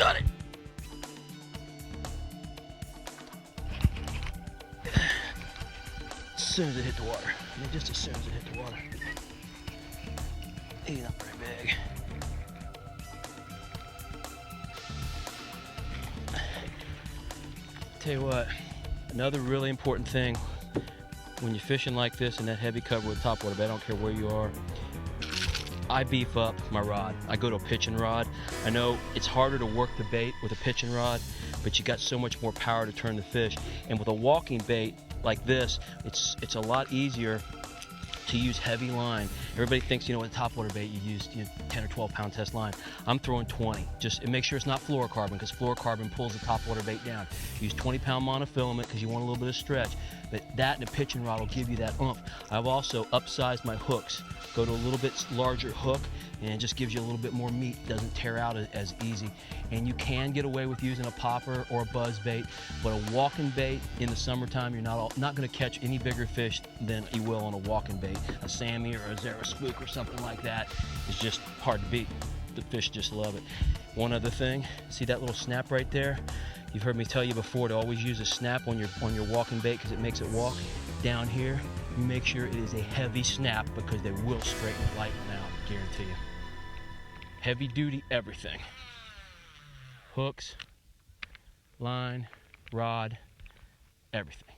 Got it. As soon as it hit the water. I mean, just as soon as it hit the water. He's not very big. Tell you what, another really important thing when you're fishing like this in that heavy cover with topwater bait, I don't care where you are, I beef up my rod. I go to a pitching rod. I know it's harder to work the bait with a pitching rod, but you got so much more power to turn the fish. And with a walking bait like this, it's a lot easier to use heavy line. Everybody thinks, you know, with a topwater bait you use 10 or 12 pound test line. I'm throwing 20. Just make sure it's not fluorocarbon, because fluorocarbon pulls the topwater bait down. Use 20 pound monofilament because you want a little bit of stretch. But that and a pitching rod will give you that oomph. I've also upsized my hooks. Go to a little bit larger hook, and it just gives you a little bit more meat. Doesn't tear out as easy. And you can get away with using a popper or a buzz bait, but a walking bait in the summertime, you're not going to catch any bigger fish than you will on a walking bait. A Sammy or a Zara spook or something like that is just hard to beat. The fish just love it. One other thing, see that little snap right there? You've heard me tell you before to always use a snap on your walking bait because it makes it walk. Down here, you make sure it is a heavy snap because they will straighten the light one out, guarantee you. Heavy duty everything. Hooks, line, rod, everything.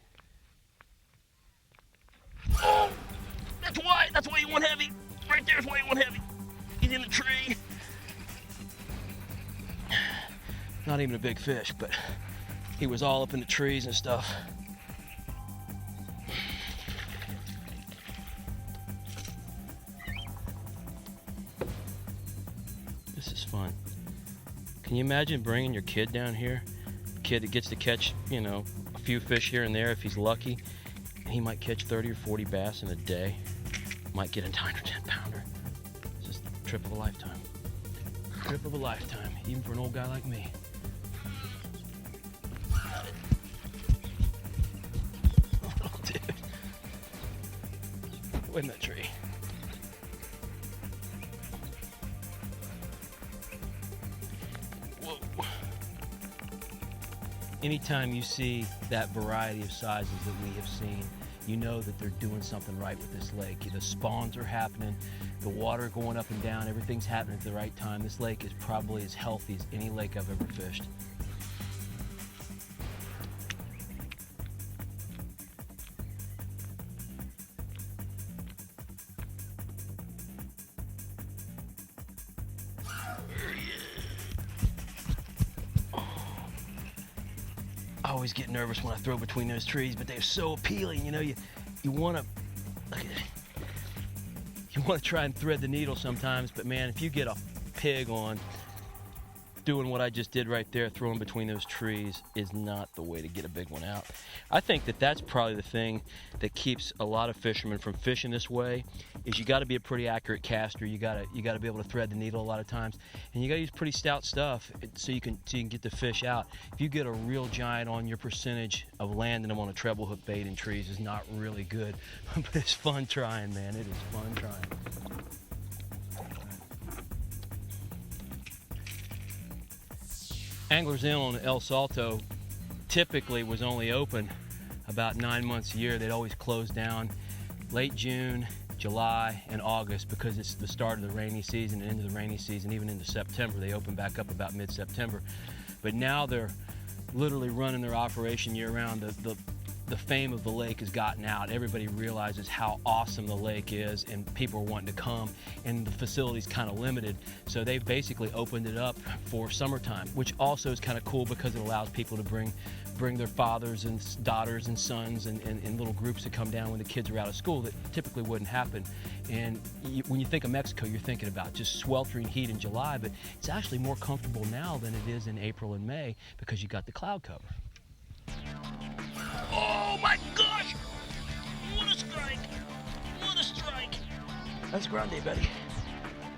Oh, that's why you want heavy. Right there's why you want heavy. He's in the tree. Not even a big fish, but he was all up in the trees and stuff. This is fun. Can you imagine bringing your kid down here? A kid that gets to catch, you know, a few fish here and there if he's lucky. He might catch 30 or 40 bass in a day. Might get a 9 or 10 pounder. It's just a trip of a lifetime. Trip of a lifetime, even for an old guy like me. Oh, dude. Wait in that tree. Whoa. Anytime you see that variety of sizes that we have seen, you know that they're doing something right with this lake. The spawns are happening, the water going up and down, everything's happening at the right time. This lake is probably as healthy as any lake I've ever fished. I always get nervous when I throw between those trees, but they're so appealing. You know, you want to try and thread the needle sometimes, but man, if you get a pig on, doing what I just did right there, throwing between those trees, is not the way to get a big one out. I think that that's probably the thing that keeps a lot of fishermen from fishing this way, is you got to be a pretty accurate caster. You got to be able to thread the needle a lot of times, and you got to use pretty stout stuff so you can get the fish out. If you get a real giant on, your percentage of landing them on a treble hook bait in trees is not really good, but it's fun trying, man. It is fun trying. Anglers Inn on El Salto typically was only open about 9 months a year. They'd always close down late June, July, and August because it's the start of the rainy season and into the rainy season, even into September. They open back up about mid-September. But now they're literally running their operation year-round. The fame of the lake has gotten out. Everybody realizes how awesome the lake is, and people are wanting to come, and the facility's kind of limited. So they've basically opened it up for summertime, which also is kind of cool because it allows people to bring their fathers and daughters and sons and little groups that come down when the kids are out of school that typically wouldn't happen. And when you think of Mexico, you're thinking about just sweltering heat in July, but it's actually more comfortable now than it is in April and May because you got the cloud cover. Oh my gosh! What a strike! What a strike! That's grande, buddy.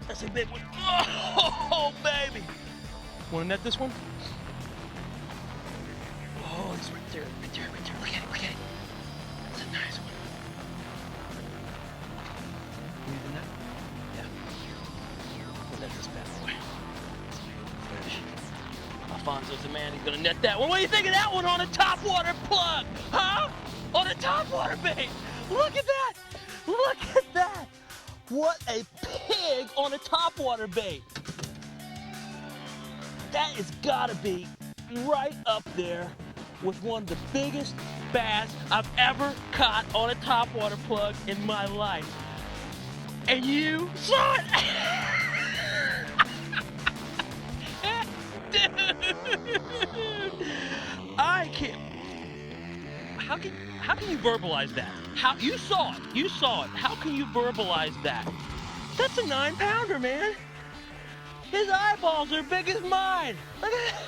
That's a big one. Oh, baby! Want to net this one? Oh, it's right there, right there, right there. Look at it, look at it. That's a nice one. Need the net? Yeah. We'll net this bad boy. Fish. Alfonso's the man. He's gonna net that one. What do you think of that one on a topwater plug? Huh? On a topwater bait. Look at that. Look at that. What a pig on a topwater bait. That has gotta be right up there with one of the biggest bass I've ever caught on a topwater plug in my life. And you saw it. Dude, I can't. How can you verbalize that? How you saw it? You saw it. How can you verbalize that? That's a 9-pounder, man. His eyeballs are big as mine. Look at that.